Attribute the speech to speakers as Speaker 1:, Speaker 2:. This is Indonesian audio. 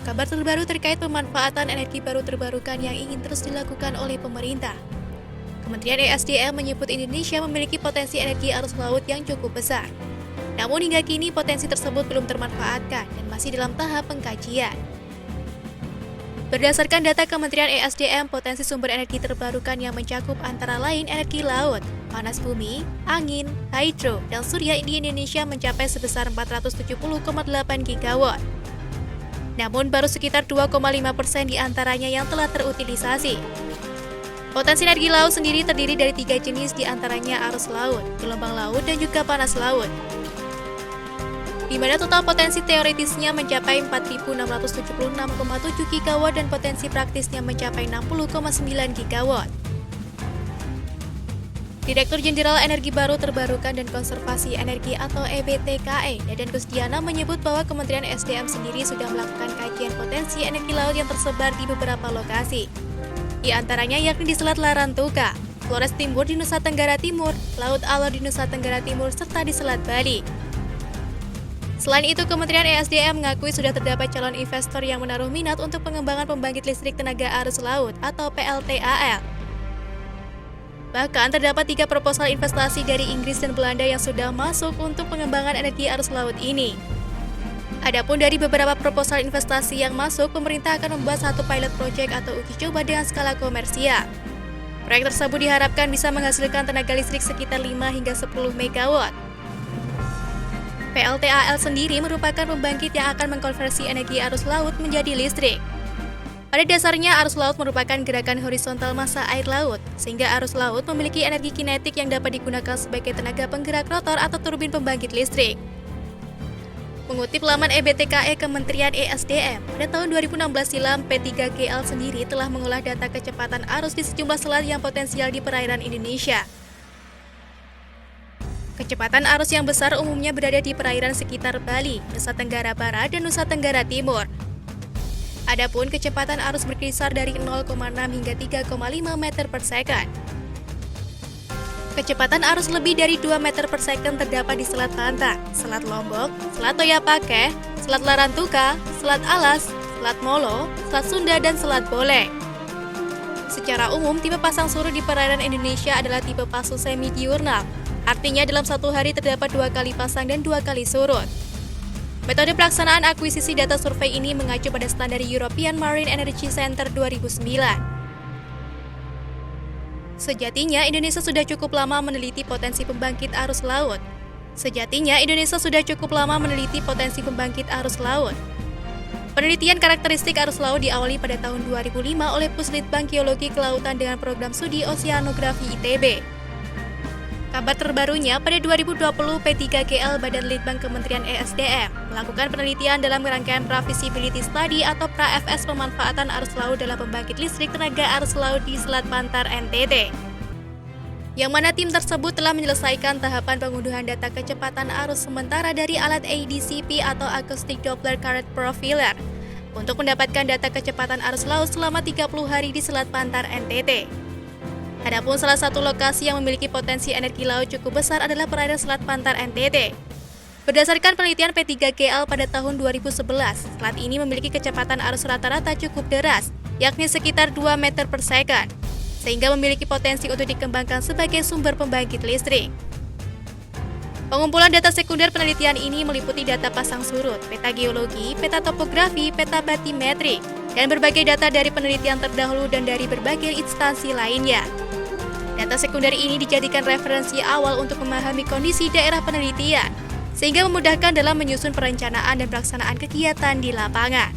Speaker 1: kabar terbaru terkait pemanfaatan energi baru terbarukan yang ingin terus dilakukan oleh pemerintah. Kementerian ESDM menyebut Indonesia memiliki potensi energi arus laut yang cukup besar. Namun hingga kini potensi tersebut belum termanfaatkan dan masih dalam tahap pengkajian. Berdasarkan data Kementerian ESDM, potensi sumber energi terbarukan yang mencakup antara lain energi laut, panas bumi, angin, hidro, dan surya di Indonesia mencapai sebesar 470,8 gigawatt. Namun baru sekitar 2,5% diantaranya yang telah terutilisasi. Potensi energi laut sendiri terdiri dari 3 jenis diantaranya arus laut, gelombang laut, dan juga panas laut. Di mana total potensi teoritisnya mencapai 4.676,7 gigawatt dan potensi praktisnya mencapai 60,9 gigawatt. Direktur Jenderal Energi Baru Terbarukan dan Konservasi Energi atau EBTKE, Deden Kusdiana menyebut bahwa Kementerian SDM sendiri sudah melakukan kajian potensi energi laut yang tersebar di beberapa lokasi. Di antaranya yakni di Selat Larantuka, Flores Timur di Nusa Tenggara Timur, Laut Alor di Nusa Tenggara Timur, serta di Selat Bali. Selain itu, Kementerian ESDM mengakui sudah terdapat calon investor yang menaruh minat untuk pengembangan pembangkit listrik tenaga arus laut atau PLTAL. Bahkan terdapat 3 proposal investasi dari Inggris dan Belanda yang sudah masuk untuk pengembangan energi arus laut ini. Adapun dari beberapa proposal investasi yang masuk, pemerintah akan membuat satu pilot project atau uji coba dengan skala komersial. Proyek tersebut diharapkan bisa menghasilkan tenaga listrik sekitar 5 hingga 10 megawatt. PLTAL sendiri merupakan pembangkit yang akan mengkonversi energi arus laut menjadi listrik. Pada dasarnya, arus laut merupakan gerakan horizontal massa air laut, sehingga arus laut memiliki energi kinetik yang dapat digunakan sebagai tenaga penggerak rotor atau turbin pembangkit listrik. Mengutip laman EBTKE Kementerian ESDM, pada tahun 2016 silam, P3GL sendiri telah mengolah data kecepatan arus di sejumlah selat yang potensial di perairan Indonesia. Kecepatan arus yang besar umumnya berada di perairan sekitar Bali, Nusa Tenggara Barat, dan Nusa Tenggara Timur. Adapun kecepatan arus berkisar dari 0,6 hingga 3,5 meter per second. Kecepatan arus lebih dari 2 meter per second terdapat di Selat Lantang, Selat Lombok, Selat Toyapake, Selat Larantuka, Selat Alas, Selat Molo, Selat Sunda, dan Selat Bolek. Secara umum, tipe pasang surut di perairan Indonesia adalah tipe pasu semi-diurnal. Artinya dalam satu hari terdapat 2 kali pasang dan 2 kali surut. Metode pelaksanaan akuisisi data survei ini mengacu pada standar European Marine Energy Center 2009. Sejatinya, Indonesia sudah cukup lama meneliti potensi pembangkit arus laut. Penelitian karakteristik arus laut diawali pada tahun 2005 oleh Puslitbang Geologi Kelautan dengan program studi oseanografi ITB. Kabar terbarunya, pada 2020 P3GL Badan Litbang Kementerian ESDM melakukan penelitian dalam rangkaian Pra-Feasibility Study atau Pra-FS pemanfaatan arus laut dalam pembangkit listrik tenaga arus laut di Selat Pantar NTT. Yang mana tim tersebut telah menyelesaikan tahapan pengunduhan data kecepatan arus sementara dari alat ADCP atau Acoustic Doppler Current Profiler untuk mendapatkan data kecepatan arus laut selama 30 hari di Selat Pantar NTT. Adapun salah satu lokasi yang memiliki potensi energi laut cukup besar adalah perairan Selat Pantar NTT. Berdasarkan penelitian P3GL pada tahun 2011, selat ini memiliki kecepatan arus rata-rata cukup deras, yakni sekitar 2 meter per second, sehingga memiliki potensi untuk dikembangkan sebagai sumber pembangkit listrik. Pengumpulan data sekunder penelitian ini meliputi data pasang surut, peta geologi, peta topografi, peta batimetri, dan berbagai data dari penelitian terdahulu dan dari berbagai instansi lainnya. Data sekunder ini dijadikan referensi awal untuk memahami kondisi daerah penelitian, sehingga memudahkan dalam menyusun perencanaan dan pelaksanaan kegiatan di lapangan.